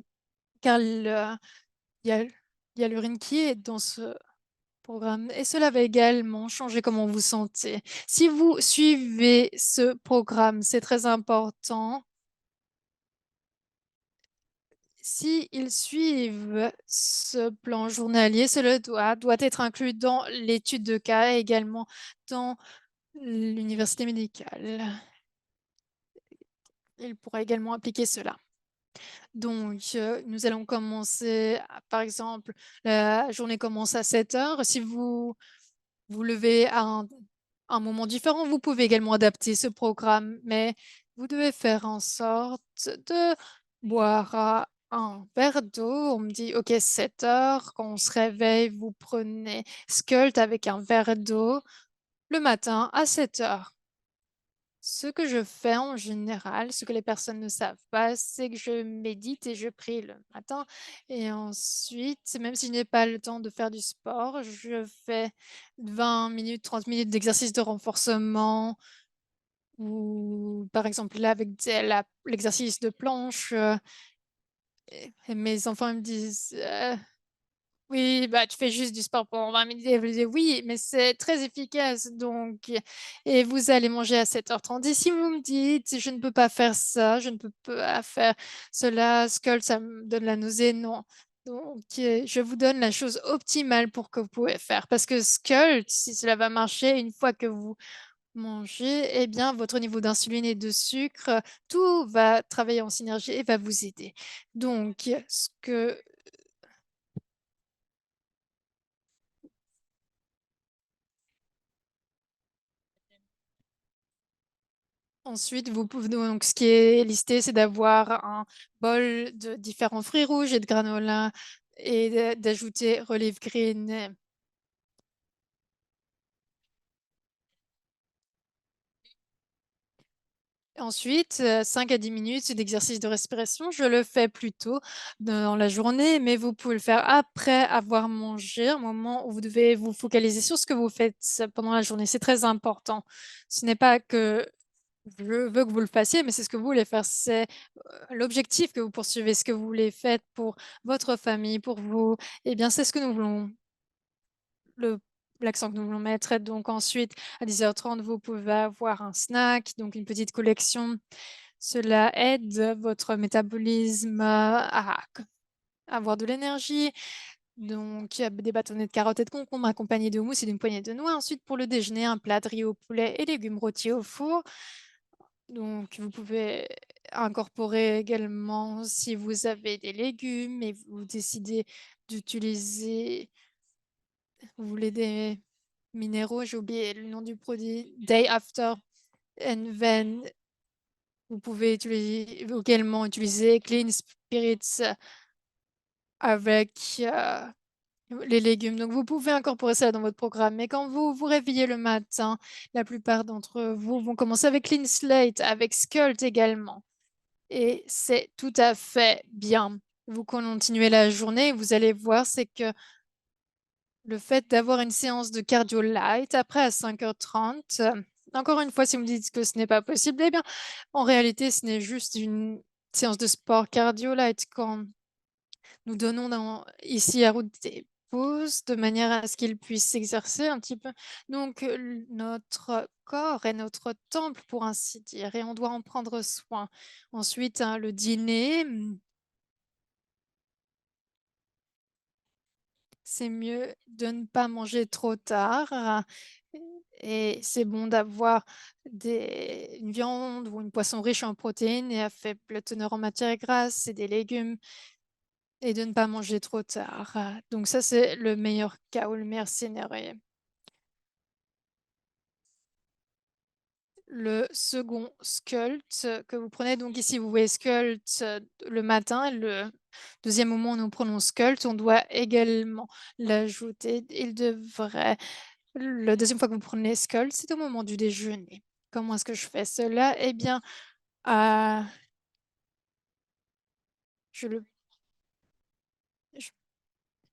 car il y a l'urine qui est dans ce programme et cela va également changer comment vous sentez. Si vous suivez ce programme, c'est très important. S'ils suivent ce plan journalier, cela doit être inclus dans l'étude de cas et également dans l'université médicale. il pourra également appliquer cela. Donc, nous allons commencer, par exemple, la journée commence à 7 heures. Si vous vous levez à un moment différent, vous pouvez également adapter ce programme, mais vous devez faire en sorte de boire un verre d'eau. On me dit, OK, 7 heures. Quand on se réveille, vous prenez Skult avec un verre d'eau le matin à 7 heures. Ce que je fais en général, ce que les personnes ne savent pas, c'est que je médite et je prie le matin. Et ensuite, même si je n'ai pas le temps de faire du sport, je fais 20 minutes, 30 minutes d'exercice de renforcement ou par exemple là avec l'exercice de planche. Et mes enfants me disent, oui, bah, tu fais juste du sport pendant 20 minutes. Et vous dites: «Oui, mais c'est très efficace donc et vous allez manger à 7h30». Et si vous me dites: «Je ne peux pas faire ça, je ne peux pas faire cela, Skol, ça me donne la nausée», non. Donc je vous donne la chose optimale pour que vous pouvez faire parce que Skol, si cela va marcher une fois que vous mangez, eh bien, votre niveau d'insuline et de sucre, tout va travailler en synergie et va vous aider. Donc ce que Ensuite, vous pouvez donc ce qui est listé, c'est d'avoir un bol de différents fruits rouges et de granola et d'ajouter Relief Green. Ensuite, 5 à 10 minutes d'exercice de respiration. Je le fais plutôt dans la journée, mais vous pouvez le faire après avoir mangé, un moment où vous devez vous focaliser sur ce que vous faites pendant la journée. C'est très important. Ce n'est pas que je veux que vous le fassiez, mais c'est ce que vous voulez faire. C'est l'objectif que vous poursuivez, ce que vous voulez faire pour votre famille, pour vous. Eh bien, c'est ce que nous voulons, le, l'accent que nous voulons mettre. Et donc ensuite, à 10h30, vous pouvez avoir un snack, donc une petite collection. Cela aide votre métabolisme à avoir de l'énergie. Donc, il y a des bâtonnets de carottes et de concombre accompagnés de mousse et d'une poignée de noix. Ensuite, pour le déjeuner, un plat de riz au poulet et légumes rôtis au four. Donc, vous pouvez incorporer également, si vous avez des légumes et vous décidez d'utiliser, vous voulez des minéraux, j'ai oublié le nom du produit, Day After, and then vous pouvez également utiliser Clean Spirits avec les légumes. Donc, vous pouvez incorporer ça dans votre programme. Mais quand vous vous réveillez le matin, la plupart d'entre vous vont commencer avec Clean Slate, avec Skult également. Et c'est tout à fait bien. Vous continuez la journée, vous allez voir, c'est que le fait d'avoir une séance de cardio light après à 5h30, encore une fois, si vous me dites que ce n'est pas possible, eh bien, en réalité, ce n'est juste une séance de sport cardio light quand nous donnons ici à Ruth des pauses de manière à ce qu'il puisse s'exercer un petit peu. Donc, notre corps est notre temple, pour ainsi dire, et on doit en prendre soin. Ensuite, hein, le dîner, c'est mieux de ne pas manger trop tard. Et c'est bon d'avoir une viande ou une poisson riche en protéines et à faible teneur en matières grasses et des légumes et de ne pas manger trop tard. Donc ça, c'est le meilleur cas ou le meilleur scénario. Le second Skult que vous prenez, donc ici vous voyez Skult le matin, le deuxième moment où nous prenons Skult, on doit également l'ajouter. Il devrait La deuxième fois que vous prenez Skol, c'est au moment du déjeuner. Comment est-ce que je fais cela? Eh bien, heu, je le j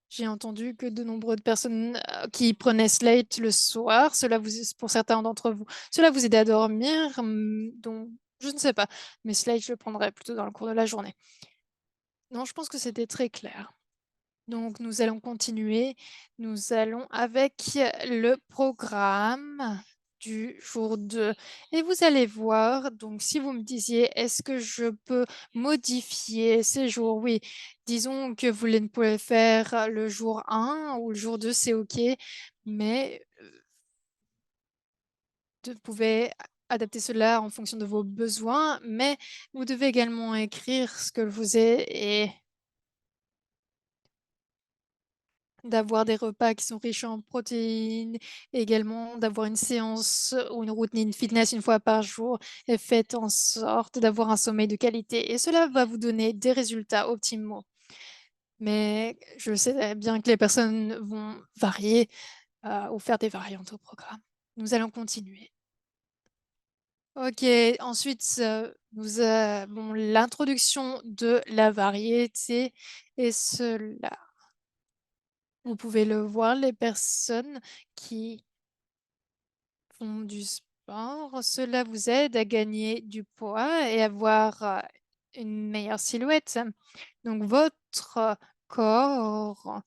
j'ai entendu que de nombreuses personnes, qui prenaient Slate le soir, cela vous pour certains d'entre vous, cela vous aidait à dormir, donc je ne sais pas, mais Slate, je le prendrai plutôt dans le cours de la journée. Non, je pense que c'était très clair. Donc nous allons continuer. Nous allons avec le programme du jour 2 et vous allez voir, donc si vous me disiez: «Est-ce que je peux modifier ces jours?» Oui, disons que vous ne pouvez faire le jour 1 ou le jour 2, c'est OK, mais vous pouvez adapter cela en fonction de vos besoins, mais vous devez également écrire ce que vous êtes et d'avoir des repas qui sont riches en protéines, également d'avoir une séance ou une routine fitness une fois par jour et faites en sorte d'avoir un sommeil de qualité et cela va vous donner des résultats optimaux. Mais je sais bien que les personnes vont varier, ou faire des variantes au programme. Nous allons continuer. OK, ensuite, nous avons l'introduction de la variété et cela, vous pouvez le voir, les personnes qui font du sport, cela vous aide à gagner du poids et avoir, une meilleure silhouette. Donc votre corps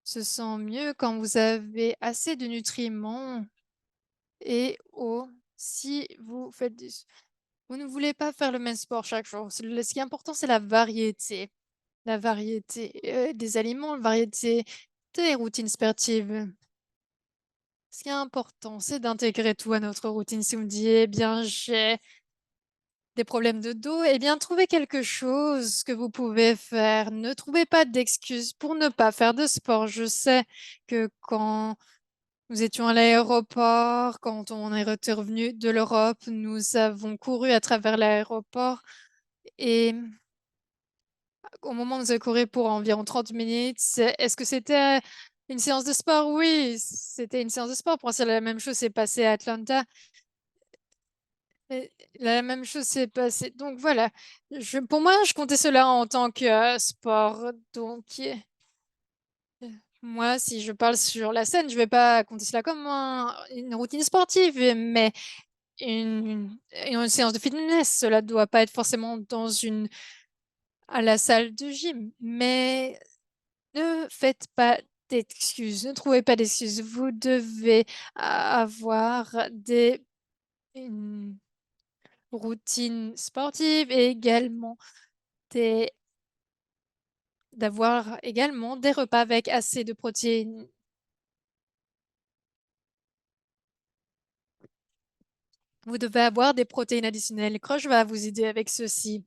se sent mieux quand vous avez assez de nutriments et aussi vous faites du vous ne voulez pas faire le même sport chaque jour. Ce qui est important, c'est la variété. La variété, des aliments, la variété des routines sportives. Ce qui est important, c'est d'intégrer tout à notre routine. Si vous me dites: «Eh bien, j'ai des problèmes de dos», eh bien, trouvez quelque chose que vous pouvez faire. Ne trouvez pas d'excuses pour ne pas faire de sport. Je sais que quand nous étions à l'aéroport, quand on est revenu de l'Europe, nous avons couru à travers l'aéroport et au moment où nous avons couru pour environ 30 minutes, est-ce que c'était une séance de sport? Oui, c'était une séance de sport. Pour moi, c'est la même chose s'est passée à Atlanta. Et la même chose s'est passée. Donc voilà, pour moi, je comptais cela en tant que sport. Donc, moi, si je parle sur la scène, je vais pas compter cela comme une routine sportive, mais une, une séance de fitness. Cela doit pas être forcément à la salle de gym, mais ne faites pas d'excuses, ne trouvez pas d'excuses. Vous devez avoir une routine sportive et également des d'avoir également des repas avec assez de protéines. Vous devez avoir des protéines additionnelles. Crush va vous aider avec ceci.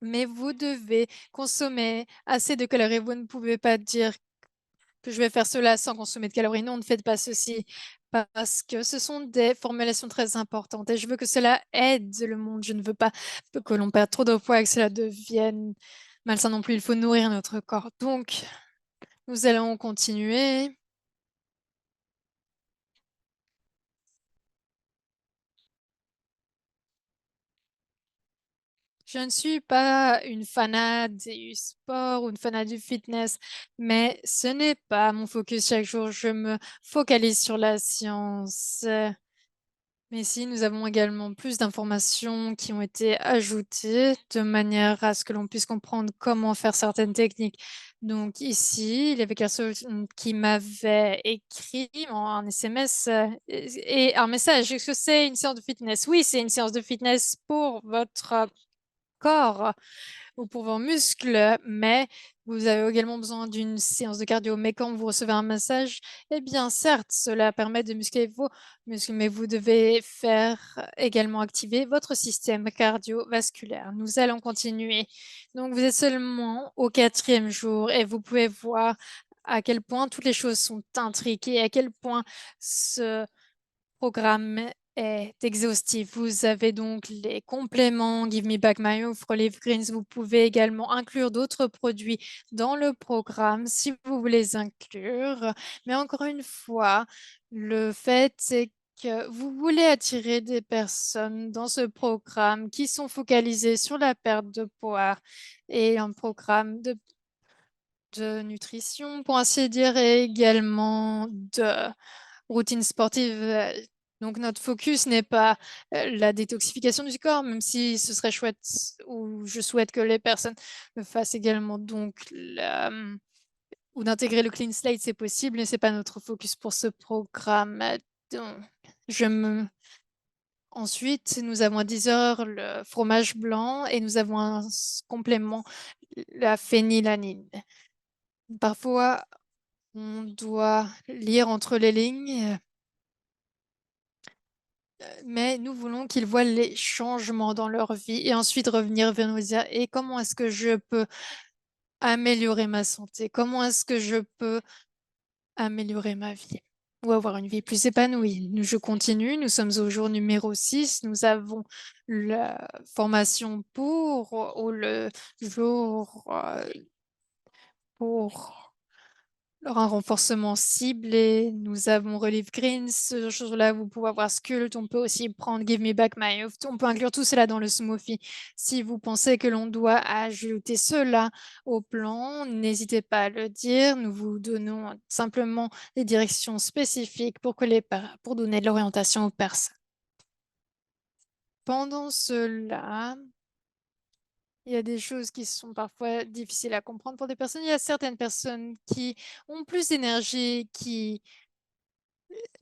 Mais vous devez consommer assez de calories. Vous ne pouvez pas dire que je vais faire cela sans consommer de calories. Non, ne faites pas ceci parce que ce sont des formulations très importantes et je veux que cela aide le monde. Je ne veux pas que l'on perde trop de poids et que cela devienne malsain non plus. Il faut nourrir notre corps. Donc, nous allons continuer. Je ne suis pas une fanat du sport ou une fanat du fitness, mais ce n'est pas mon focus chaque jour. Je me focalise sur la science. Mais ici, nous avons également plus d'informations qui ont été ajoutées de manière à ce que l'on puisse comprendre comment faire certaines techniques. Donc ici, il y avait quelqu'un qui m'avait écrit en SMS et un message. Est-ce que c'est une séance de fitness? Oui, c'est une séance de fitness pour votre corps ou pour vos muscles, mais vous avez également besoin d'une séance de cardio. Mais quand vous recevez un massage, eh bien, certes, cela permet de muscler vos muscles, mais vous devez faire également activer votre système cardiovasculaire. Nous allons continuer. Donc, vous êtes seulement au 4e jour et vous pouvez voir à quel point toutes les choses sont intriquées, à quel point ce programme est exhaustif. Vous avez donc les compléments Give Me Back My Youth, Olive Greens. Vous pouvez également inclure d'autres produits dans le programme si vous voulez les inclure. Mais encore une fois, le fait c'est que vous voulez attirer des personnes dans ce programme qui sont focalisées sur la perte de poids et un programme de nutrition, pour ainsi dire, et également de routine sportive. Donc notre focus n'est pas la détoxification du corps, même si ce serait chouette ou je souhaite que les personnes le fassent également. Donc, ou d'intégrer le clean slate, c'est possible, mais c'est pas notre focus pour ce programme. Donc, je me... Ensuite, nous avons à 10 heures le fromage blanc et nous avons un complément, la phénylalanine. Parfois, on doit lire entre les lignes. mais nous voulons qu'ils voient les changements dans leur vie et ensuite revenir vers nous et dire: «Et comment est-ce que je peux améliorer ma santé? Comment est-ce que je peux améliorer ma vie ou avoir une vie plus épanouie?» Je continue, nous sommes au jour numéro 6. Nous avons la formation ou le jour, pour un renforcement ciblé. Nous avons Relief Greens. Ce jour-là, vous pouvez avoir Sculpt. On peut aussi prendre Give Me Back My Youth. On peut inclure tout cela dans le smoothie. Si vous pensez que l'on doit ajouter cela au plan, n'hésitez pas à le dire. Nous vous donnons simplement des directions spécifiques pour donner de l'orientation aux personnes. Pendant cela, il y a des choses qui sont parfois difficiles à comprendre pour des personnes. Il y a certaines personnes qui ont plus d'énergie, qui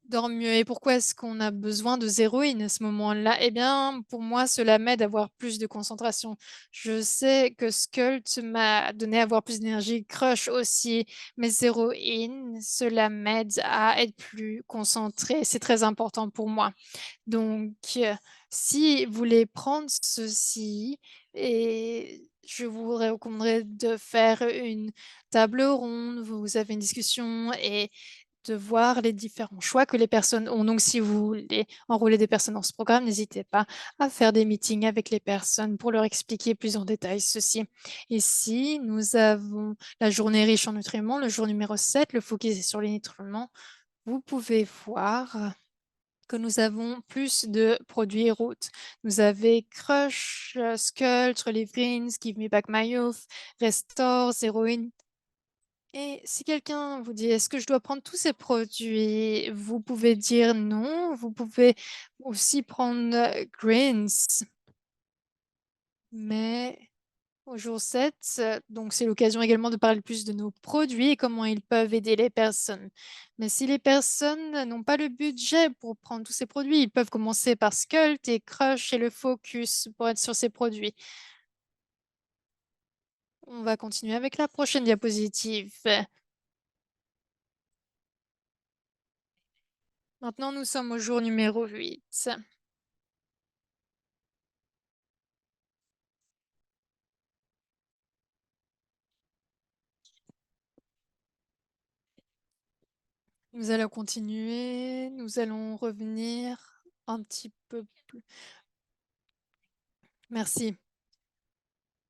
dorment mieux. Et pourquoi est-ce qu'on a besoin de zéroïne à ce moment-là? Eh bien, pour moi, cela m'aide à avoir plus de concentration. Je sais que Skult m'a donné à avoir plus d'énergie, Crush aussi, mais zéroïne, cela m'aide à être plus concentré. C'est très important pour moi. Donc, si vous voulez prendre ceci, et je vous recommanderais de faire une table ronde, vous avez une discussion et de voir les différents choix que les personnes ont. Donc, si vous voulez enrôler des personnes dans ce programme, n'hésitez pas à faire des meetings avec les personnes pour leur expliquer plus en détail ceci. Ici, nous avons la journée riche en nutriments, le jour numéro 7, le focus est sur les nutriments. Vous pouvez voir que nous avons plus de produits routes. Nous avons Crush, Skult, Relief Greens, Give Me Back My Youth, Restore, Zeroin. Et si quelqu'un vous dit: «Est-ce que je dois prendre tous ces produits?» Vous pouvez dire non. Vous pouvez aussi prendre, Greens. Mais au jour 7, donc c'est l'occasion également de parler plus de nos produits et comment ils peuvent aider les personnes. Mais si les personnes n'ont pas le budget pour prendre tous ces produits, ils peuvent commencer par Skult et Crush et le Focus pour être sur ces produits. On va continuer avec la prochaine diapositive. Maintenant, nous sommes au jour numéro 8. Nous allons continuer, nous allons revenir un petit peu plus. Merci.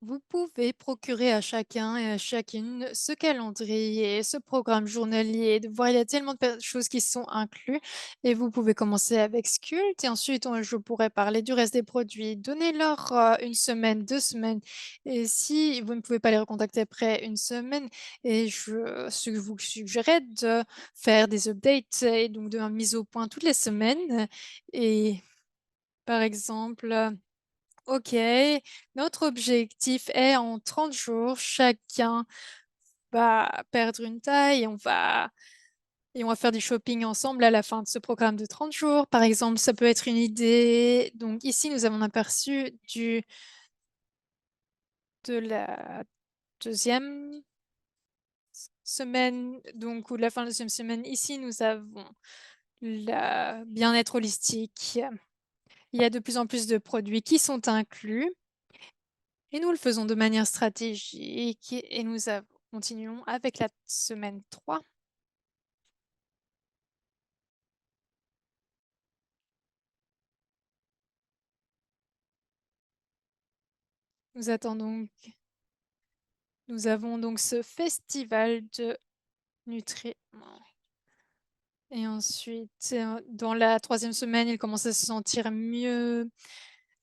Vous pouvez procurer à chacun et à chacune ce calendrier, ce programme journalier. De voir, il y a tellement de choses qui sont inclus et vous pouvez commencer avec Skult et ensuite je pourrais parler du reste des produits. Donnez-leur une semaine, 2 semaines et si vous ne pouvez pas les recontacter après une semaine, et je vous suggérerais de faire des updates et donc de mise au point toutes les semaines. Et par exemple, OK, notre objectif est en 30 jours, chacun va perdre une taille et on va faire du shopping ensemble à la fin de ce programme de 30 jours. Par exemple, ça peut être une idée. Donc ici, nous avons aperçu de la deuxième semaine, donc ou de la fin de la deuxième semaine. Ici, nous avons le bien-être holistique. Il y a de plus en plus de produits qui sont inclus. Et nous le faisons de manière stratégique et continuons avec la semaine 3. Nous attendons, nous avons donc ce festival de nutriments. Et ensuite, dans la 3e semaine, il commence à se sentir mieux.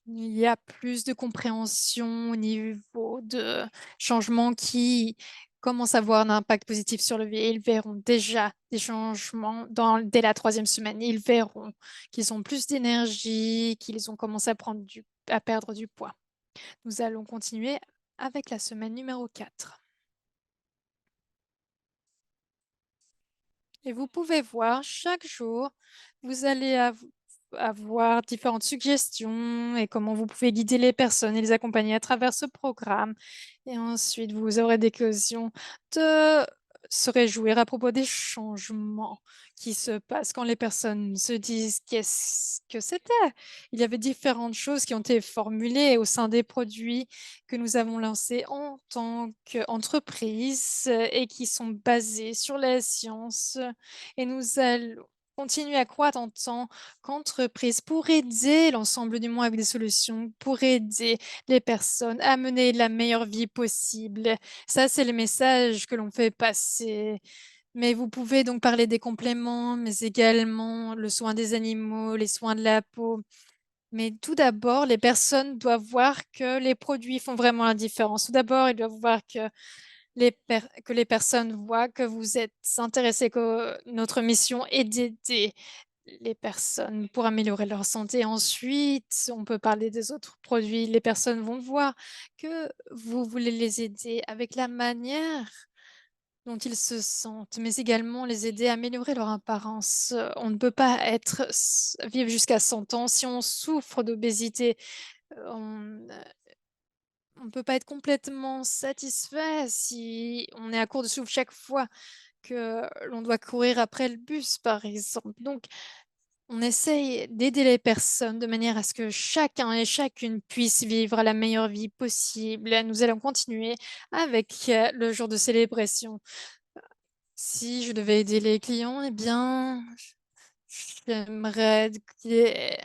Il y a plus de compréhension au niveau de changements qui commencent à avoir un impact positif sur le vie. Ils verront déjà des changements dès la 3e semaine. Ils verront qu'ils ont plus d'énergie, qu'ils ont commencé à perdre du poids. Nous allons continuer avec la semaine numéro 4. Et vous pouvez voir, chaque jour, vous allez avoir différentes suggestions et comment vous pouvez guider les personnes et les accompagner à travers ce programme. Et ensuite, vous aurez des occasions de se réjouir à propos des changements qui se passent quand les personnes se disent: «Qu'est-ce que c'était?» Il y avait différentes choses qui ont été formulées au sein des produits que nous avons lancés en tant qu'entreprise, et qui sont basés sur la science, et nous allons continuer à croître en tant qu'entreprise pour aider l'ensemble du monde avec des solutions, pour aider les personnes à mener la meilleure vie possible. Ça, c'est le message que l'on fait passer. Mais vous pouvez donc parler des compléments, mais également le soin des animaux, les soins de la peau. Mais tout d'abord, les personnes doivent voir que les produits font vraiment la différence. Tout d'abord, ils doivent voir que les personnes voient que vous êtes intéressés, que notre mission est d'aider les personnes pour améliorer leur santé. Ensuite, on peut parler des autres produits. Les personnes vont voir que vous voulez les aider avec la manière dont ils se sentent, mais également les aider à améliorer leur apparence. On ne peut pas vivre jusqu'à 100 ans si on souffre d'obésité. On ne peut pas être complètement satisfait si on est à court de souffle chaque fois que l'on doit courir après le bus, par exemple. Donc, on essaye d'aider les personnes de manière à ce que chacun et chacune puisse vivre la meilleure vie possible. Nous allons continuer avec le jour de célébration. Si je devais aider les clients, eh bien, j'aimerais qu'il y ait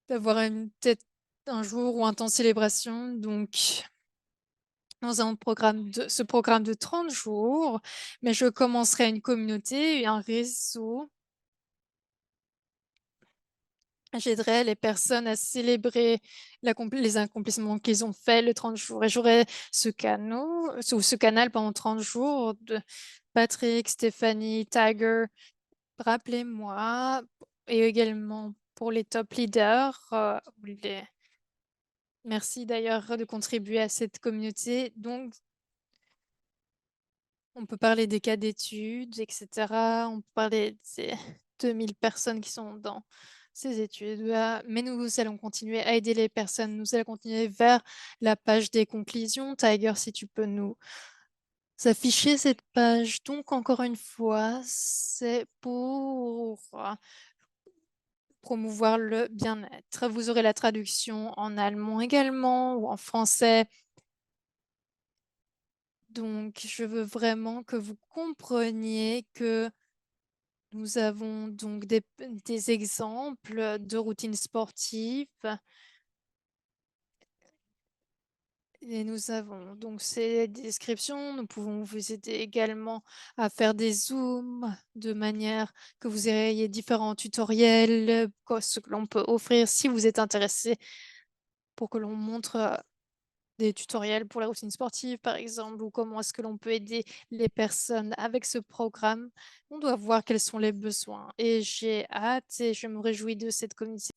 d'avoir peut-être un jour ou un temps de célébration. Donc, nous avons ce programme de 30 jours, mais je commencerai une communauté et un réseau. J'aiderai les personnes à célébrer les accomplissements qu'ils ont faits le 30 jours. Et j'aurai ce canal pendant 30 jours de Patrick, Stéphanie, Tiger. Rappelez-moi, et également pour les top leaders, merci d'ailleurs de contribuer à cette communauté. Donc, on peut parler des cas d'études, etc. On peut parler des 2000 personnes qui sont dans ces études. Mais nous allons continuer à aider les personnes. Nous allons continuer vers la page des conclusions. Tiger, si tu peux nous afficher cette page. Donc, encore une fois, c'est pour promouvoir le bien-être. Vous aurez la traduction en allemand également ou en français. Donc, je veux vraiment que vous compreniez que nous avons donc des exemples de routines sportives et nous avons donc ces descriptions. Nous pouvons vous aider également à faire des zooms de manière que vous ayez différents tutoriels, ce que l'on peut offrir si vous êtes intéressé pour que l'on montre des tutoriels pour la routine sportive, par exemple, ou comment est-ce que l'on peut aider les personnes avec ce programme. On doit voir quels sont les besoins. Et j'ai hâte et je me réjouis de cette communauté.